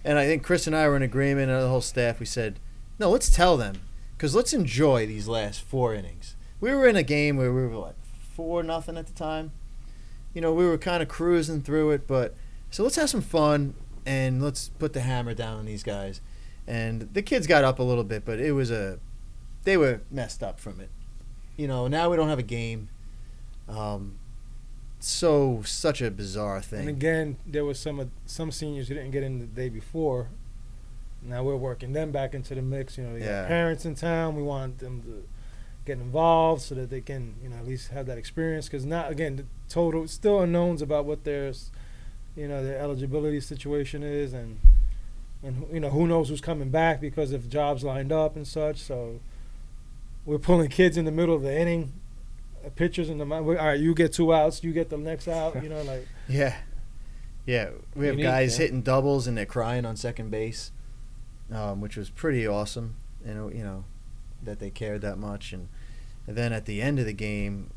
And I think Chris and I were in agreement, and the whole staff, we said, no, let's tell them, because let's enjoy these last 4 innings. We were in a game where we were like 4-0 at the time. We were kind of cruising through it, but so let's have some fun and let's put the hammer down on these guys. And the kids got up a little bit, but they were messed up from it. Now we don't have a game. Such a bizarre thing. And again, there was some seniors who didn't get in the day before. Now we're working them back into the mix. They got parents in town. We want them to get involved so that they can, at least have that experience. Because not, again, the total still unknowns about what their eligibility situation is, and who knows who's coming back because of jobs lined up and such. So we're pulling kids in the middle of the inning, pitchers in the mind. All right, you get 2 outs, you get the next out. Yeah. We have guys hitting doubles and they're crying on second base, which was pretty awesome. That they cared that much. And then at the end of the game,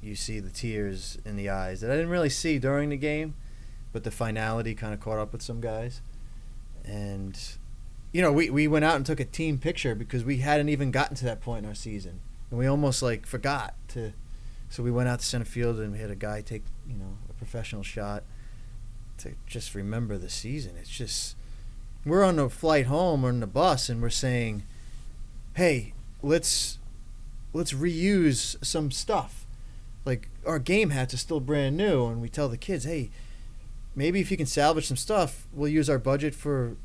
you see the tears in the eyes that I didn't really see during the game, but the finality kind of caught up with some guys. And we went out and took a team picture because we hadn't even gotten to that point in our season, and we almost forgot to. So we went out to center field and we had a guy take a professional shot to just remember the season. It's just, we're on the flight home or on the bus and we're saying, hey, let's reuse some stuff. Like, our game hats are still brand new, and we tell the kids, hey, maybe if you can salvage some stuff, we'll use our budget for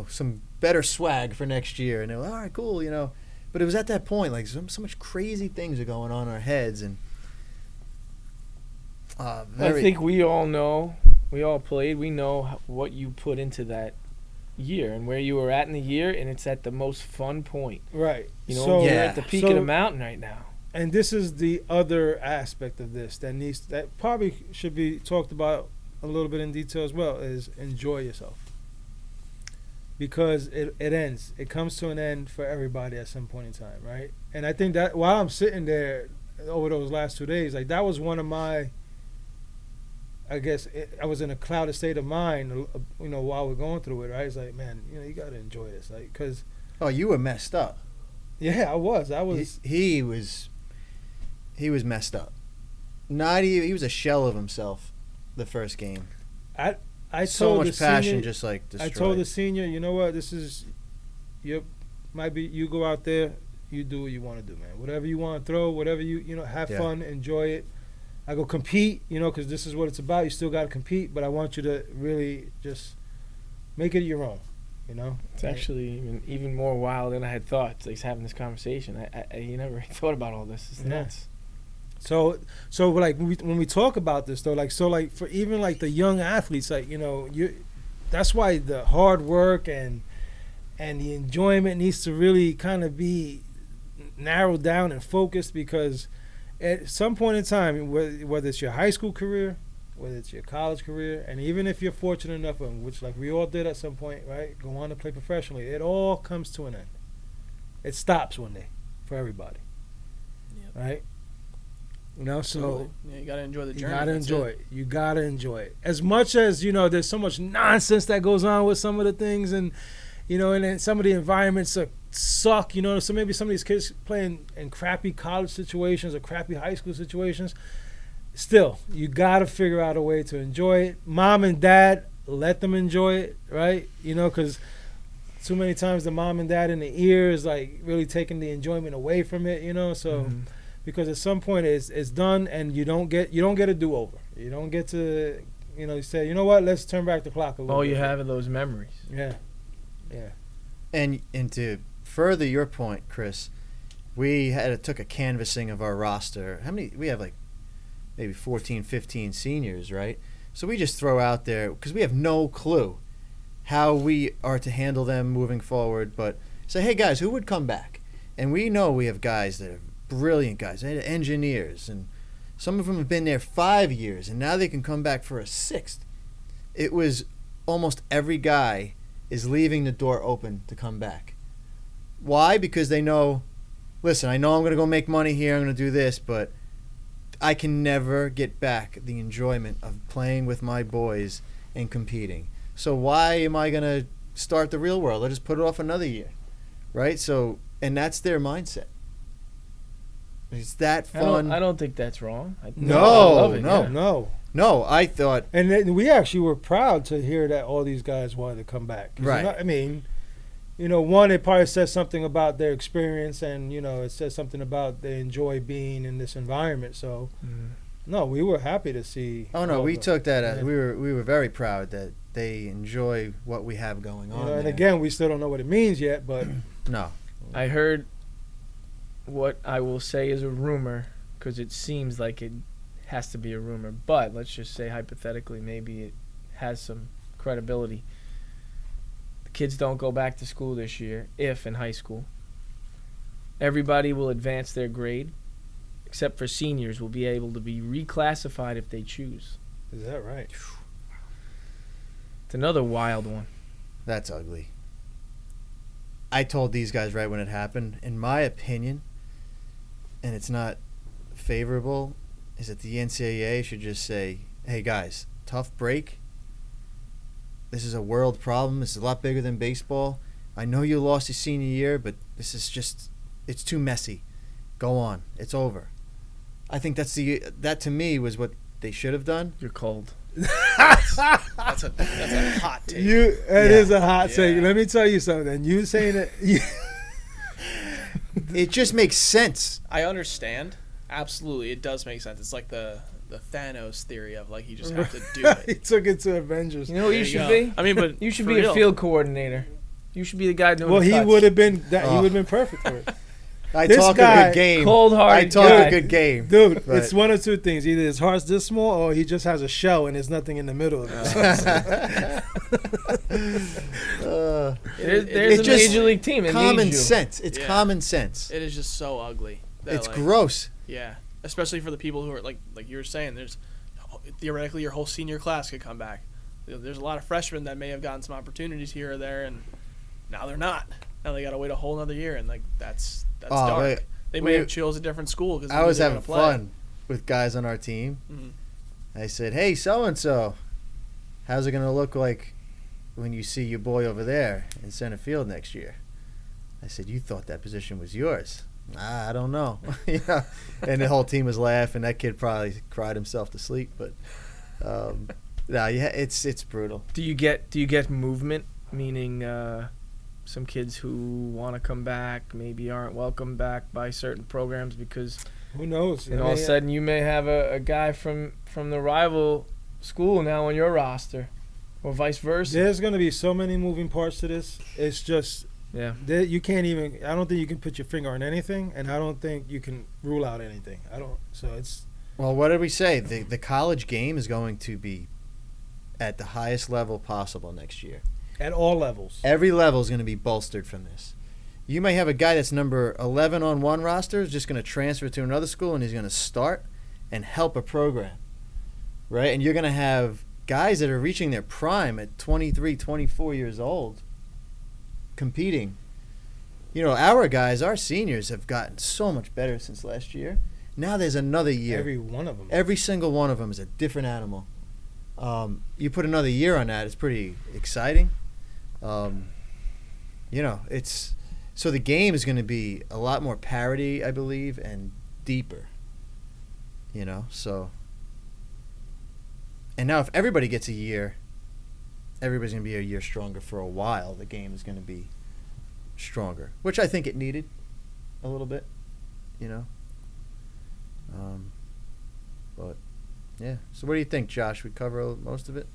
some better swag for next year. And they're like, all right, cool, But it was at that point, so much crazy things are going on in our heads. And I think we all know, we all played, we know what you put into that year and where you were at in the year, and it's at the most fun point. Right. You're at the peak of the mountain right now. And this is the other aspect of this that probably should be talked about a little bit in detail as well, is enjoy yourself. Because it ends. It comes to an end for everybody at some point in time, right? And I think that while I'm sitting there over those last 2 days, that was one of my, I guess, I was in a clouded state of mind, while we're going through it, right? It's like, man, you got to enjoy this. Because... Oh, you were messed up. Yeah, I was. He was messed up. He was a shell of himself the first game. I so told much the passion senior, just destroyed. I told the senior, you know what, this is, you go out there, you do what you want to do, man. Whatever you want to throw, whatever have fun, enjoy it. I go compete, because this is what it's about. You still got to compete, but I want you to really just make it your own, It's actually even more wild than I had thought, like having this conversation. I never really thought about all this. It's nuts. So when we talk about this though, for even the young athletes, that's why the hard work and the enjoyment needs to really kind of be narrowed down and focused, because at some point in time, whether it's your high school career, whether it's your college career, and even if you're fortunate enough, which we all did at some point, right, go on to play professionally, it all comes to an end. It stops one day for everybody, right? You know, so yeah, you gotta enjoy the you journey. gotta that's enjoy it. You gotta enjoy it. As much as, you know, there's so much nonsense that goes on with some of the things, and, you know, and then some of the environments suck, you know, so maybe some of these kids playing in crappy college situations or crappy high school situations. Still, you gotta figure out a way to enjoy it. Mom and dad, let them enjoy it, right? You know, because too many times the mom and dad in the ear is like really taking the enjoyment away from it, you know. So because at some point it's done, and you don't get a do-over. You don't get to, you know, say, you know what, let's turn back the clock a little All bit. you have are those memories. Yeah. And to further your point, Chris, we took a canvassing of our roster. How many? We have like maybe 14, 15 seniors, right? So we just throw out there, because we have no clue how we are to handle them moving forward, but say, hey guys, who would come back? And we know we have guys that are brilliant guys, engineers, and some of them have been there 5 years, and now they can come back for a sixth. It was almost every guy is leaving the door open to come back. Why? Because they know, listen, I know I'm going to go make money here, I'm going to do this, but I can never get back the enjoyment of playing with my boys and competing. So why am I going to start the real world? I'll just put it off another year, right? So, and that's their mindset. It's that fun. I don't think that's wrong. I No, love it, no. yeah. No, I thought, And then we actually were proud to hear that all these guys wanted to come back. 'Cause, Right. you know, I mean, you know, one, it probably says something about their experience, and, you know, it says something about they enjoy being in this environment. So, no, we were happy to see. oh no, all we of them. took that as, Yeah. we were very proud that they enjoy what we have going You on know, and there. again, we still don't know what it means yet, but No. I heard what I will say is a rumor, because it seems like it has to be a rumor, but let's just say hypothetically maybe it has some credibility. The kids don't go back to school this year, if in high school. Everybody will advance their grade, except for seniors will be able to be reclassified if they choose. is that right? It's another wild one. That's ugly. I told these guys right when it happened, in my opinion, and it's not favorable, is that the NCAA should just say, hey guys, tough break. This is a world problem. This is a lot bigger than baseball. I know you lost your senior year, but this is just, it's too messy. Go on. It's over. I think that to me was what they should have done. You're cold. That's a hot take. It is a hot take. Yeah. Let me tell you something. You saying that? It just makes sense. I understand. Absolutely, it does make sense. It's like the Thanos theory of like you just have to do He it. took it to Avengers. You know what There you you should go. be? I mean, but You should for be a real. field coordinator. You should be the guy doing Well, the he cuts. would have been that. He Oh. would have been perfect for it. I This talk guy, a good game. Cold-hearted I talk guy. a good game. Dude, Right. it's one of two things. Either his heart's this small, or he just has a shell and there's nothing in the middle of it. There's It's a just major league team. It Common needs you. sense. It's Yeah. common sense. It is just so ugly. That, It's like, gross. Yeah, especially for the people who are like you were saying. There's theoretically your whole senior class could come back. There's a lot of freshmen that may have gotten some opportunities here or there, and now they're not. Now they got to wait a whole other year, and like that's Oh, dark. wait. They may we- have chose a different school because I was having fun with guys on our team. Mhm. I said, "Hey, so and so, how's it gonna look like when you see your boy over there in center field next year?" I said, "You thought that position was yours." I don't know. You know? And the whole team was laughing. That kid probably cried himself to sleep. But no, yeah, it's brutal. Do you get movement? Meaning, some kids who want to come back maybe aren't welcomed back by certain programs because Who knows? and all of a sudden you may have a guy from the rival school now on your roster, or vice versa. There's going to be so many moving parts to this. It's just Yeah. you can't even. I don't think you can put your finger on anything, and I don't think you can rule out anything. I don't. So it's Well, what did we say? The college game is going to be at the highest level possible next year. at all levels. Every level is going to be bolstered from this. You may have a guy that's number 11 on one roster is just going to transfer to another school and he's going to start and help a program, right? And you're going to have guys that are reaching their prime at 23, 24 years old competing. You know, our guys, our seniors have gotten so much better since last year. Now there's another year. Every one of them. Every single one of them is a different animal. You put another year on that, it's pretty exciting. It's so the game is going to be a lot more parity, I believe, and deeper. So. And now if everybody gets a year, everybody's going to be a year stronger for a while. The game is going to be stronger, which I think it needed a little bit, But, yeah. So what do you think, Josh? We cover most of it?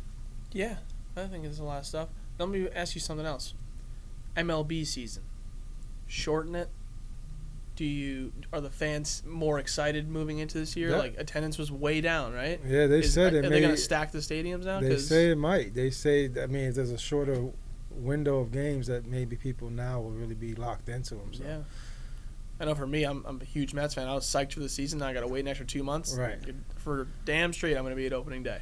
Yeah, I think there's a lot of stuff. Let me ask you something else. MLB season. Shorten it. Are the fans more excited moving into this year? Yeah. Like attendance was way down, right? Yeah, they said it. Are they going to stack the stadiums now? They say it might. They say, if there's a shorter window of games that maybe people now will really be locked into them. So. Yeah. I know for me, I'm a huge Mets fan. I was psyched for the season. Now I got to wait an extra 2 months. Right. For damn straight, I'm going to be at opening day.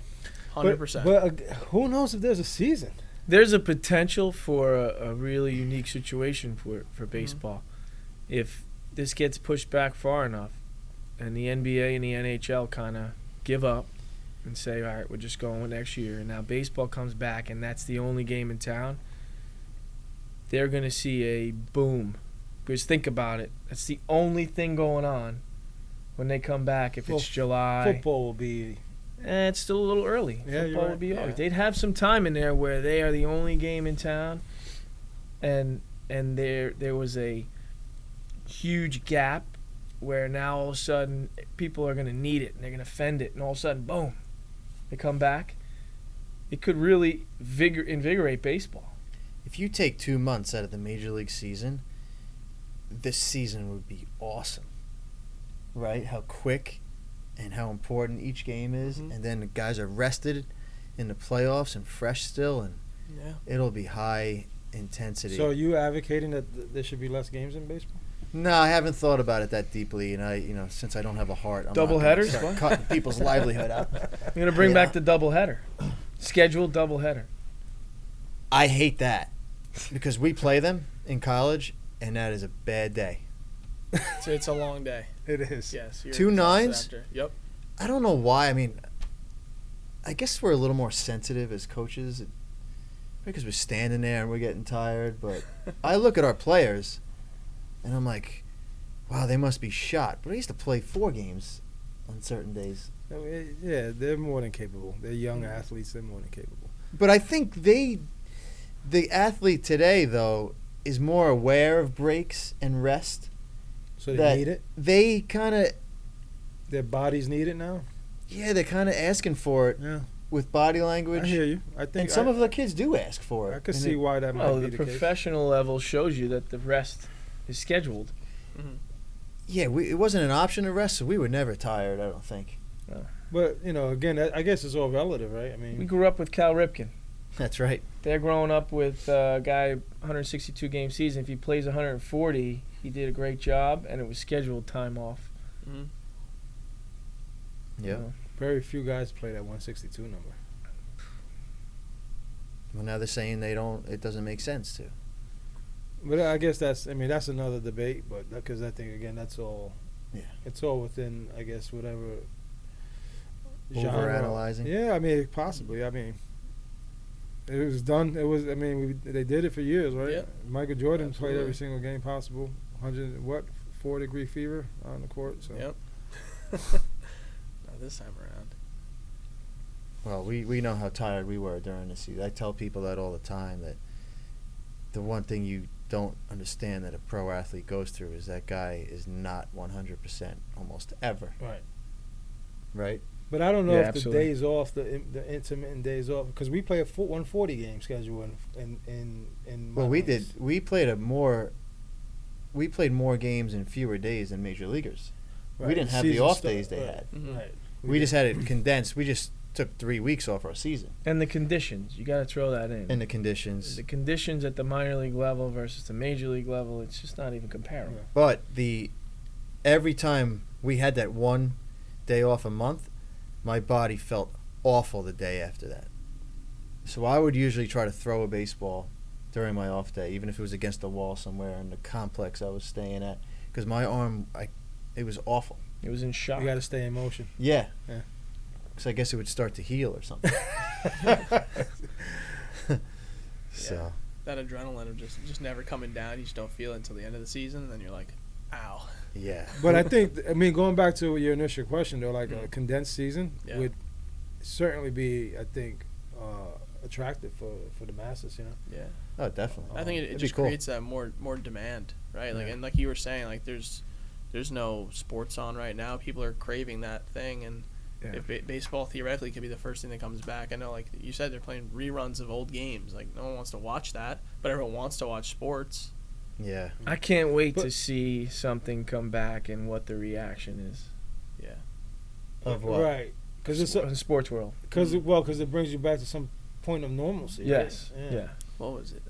100%. But who knows if there's a season? There's a potential for a really unique situation for baseball. If this gets pushed back far enough and the NBA and the NHL kind of give up and say, all right, we're just going with next year, and now baseball comes back and that's the only game in town, they're going to see a boom. Because think about it. That's the only thing going on when they come back. If it's July. Football will be... It's still a little early. Yeah, Football you're would be right. August. They'd have some time in there where they are the only game in town, and there was a huge gap where now all of a sudden people are going to need it and they're going to fend it, and all of a sudden, boom, they come back. It could really invigorate baseball. If you take 2 months out of the Major League season, this season would be awesome. Right? How quick and how important each game is. Mhm. And then the guys are rested in the playoffs and fresh still, and Yeah. it'll be high intensity. So are you advocating that there should be less games in baseball? No, I haven't thought about it that deeply, and since I don't have a heart, I'm Double not gonna headers? start What? cutting people's livelihood out. I'm going to bring Yeah. back the doubleheader. Scheduled doubleheader. I hate that because we play them in college, and that is a bad day. So it's a long day. It is. Yes. you're 2 exhausted nines? after. Yep. I don't know why. I guess we're a little more sensitive as coaches because we're standing there and we're getting tired. But I look at our players, and I'm like, wow, they must be shot. But I used to play 4 games on certain days. Yeah, they're more than capable. They're young athletes. They're more than capable. But I think the athlete today, though, is more aware of breaks and rest. So they That- need it. They kind of, Their bodies need it now. they're kind of asking for it Yeah, with body language. I hear you. I think And some of the kids do ask for it. I could And see it- why that might Well, be the the case. professional level shows you that the rest is scheduled. Yeah, it wasn't an option to rest, so we were never tired, I don't think. But again, I guess it's all relative, right? I We mean, grew up with Cal Ripken. That's right. They're growing up with a guy 162 game season. If he plays 140, he did a great job, and it was scheduled time off. Mhm. Yeah. You know. very few guys play that 162 number. Well, now they're saying it doesn't make sense to. But I guess that's another debate. But because I think again, that's all. Yeah. It's all within, I guess, whatever. Overanalyzing. Yeah, possibly. It was done. It was. They did it for years, right? Yeah. Michael Jordan played Absolutely. every single game possible. 4-degree fever on the court. So. Yep. Not this time around. Well, we know how tired we were during the season. I tell people that all the time, that the one thing you don't understand that a pro athlete goes through is that guy is not 100% almost ever, Right. right? But I don't know Yeah, if absolutely. the days off, the intermittent days off, because we play a 140 game schedule in. Well, we did. minors. We played more games in fewer days than major leaguers. Right. We didn't have the Season off start- days they right. had. Mhm. Right. We just had it condensed. We just took 3 weeks off our season And the conditions, you got to throw that in. and the conditions. The conditions at the minor league level versus the major league level, it's just not even comparable. Yeah. But every time we had that 1 day off a month, my body felt awful the day after that. So I would usually try to throw a baseball during my off day, even if it was against the wall somewhere in the complex I was staying at, because my arm, it was awful. It was in shock. You got to stay in motion. Yeah. Yeah. So I guess it would start to heal or something. So. That adrenaline of just never coming down. You just don't feel it until the end of the season, and then you're like, ow. Yeah. But I mean, going back to your initial question, though, like a condensed season Yeah. would certainly be, I think, attractive for the masses, you know? Yeah. Oh, definitely. I think it It'd be just cool. creates that more demand, right? Like, Yeah. and like you were saying, like there's no sports on right now. People are craving that thing, and Yeah. if baseball theoretically could be the first thing that comes back. I know, like you said, they're playing reruns of old games. Like no one wants to watch that, but everyone wants to watch sports. Yeah. I can't wait But- to see something come back and what the reaction is. Yeah. Of what? Right. Because it's in the sports world. because it brings you back to some point of normalcy. Yes. Right? Yeah. What was it?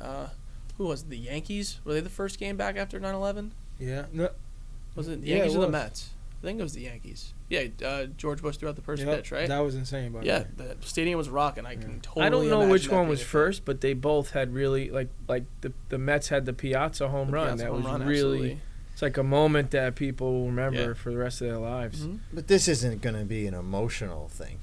Who was it? The Yankees? Were they the first game back after 9/11? Yeah. No, Was it the Yeah, Yankees it or the was. Mets? I think it was the Yankees. Yeah, George Bush threw out the first yep, pitch, right? That was insane, by the Yeah, way. the stadium was rocking. I can totally I don't know imagine which that one being was a thing. first, but they both had really like the Mets had the Piazza home The run. Piazza That home was run, really absolutely. it's like a moment that people will remember Yeah. for the rest of their lives. Mhm. But this isn't going to be an emotional thing.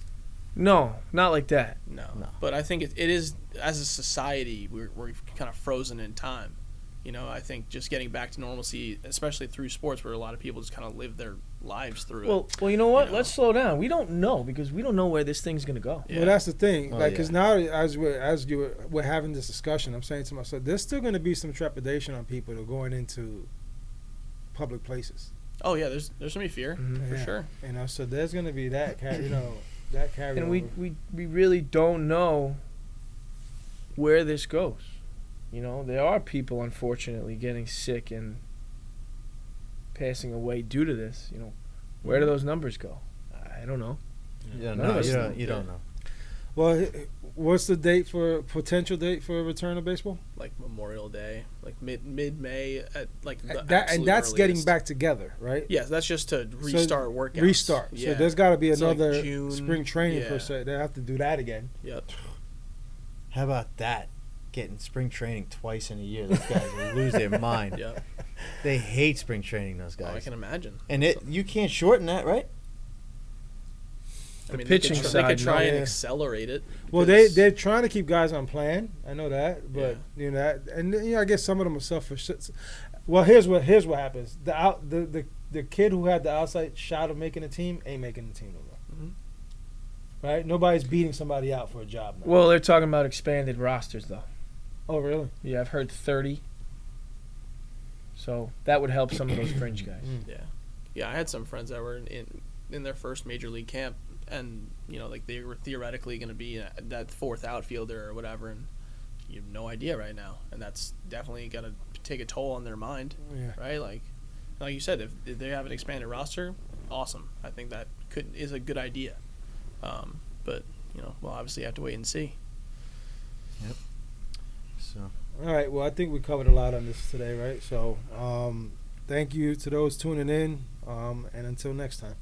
No, not like that. No. No. But I think it is, as a society, we're kind of frozen in time. You know, I think just getting back to normalcy, especially through sports, where a lot of people just kind of live their lives through it. Well, you know what? You know. Let's slow down. We don't know because we don't know where this thing's gonna go. Yeah. Well, that's the thing. Oh, Like, because yeah. now we're having this discussion, I'm saying to myself, there's still going to be some trepidation on people that are going into public places. Oh yeah, there's gonna be fear Mhm. for Yeah. sure. You know, so there's going to be that that carryover. And we really don't know where this goes. You know, there are people unfortunately getting sick and passing away due to this. You know, where do those numbers go? I don't know. Yeah, None of no, us you know. don't. You don't know. Well, what's the potential date for a return of baseball? Like Memorial Day, like mid May at like the And absolute that's getting earliest. back together, right? Yeah, that's just to restart workouts. Restart. Yeah. So there's got to be It's like another June, spring training per yeah. se. They have to do that again. Yep. How about that? Getting spring training twice in a year. Those guys will lose their mind. Yep. They hate spring training, those Oh, I guys. can imagine. And you can't shorten that, right? I The mean, pitching they side, could try no. and Yeah. accelerate it. Well, because- they're trying to keep guys on plan. I know that, but you know that, and you know, I guess some of them are selfish. Well, here's what happens. The kid who had the outside shot of making a team ain't making the team no more. Mhm. Right? Nobody's beating somebody out for a job now. Well, they're talking about expanded rosters though. Oh, really? Yeah, I've heard 30. So that would help some of those fringe guys. Yeah, I had some friends that were in their first major league camp, and you know, like they were theoretically going to be that fourth outfielder or whatever, and you have no idea right now, and that's definitely got to take a toll on their mind, Yeah. right? Like you said, if they have an expanded roster, awesome. I think that is a good idea, but you know, we'll obviously have to wait and see. So All right. Well, I think we covered a lot on this today, right? So, thank you to those tuning in, and until next time.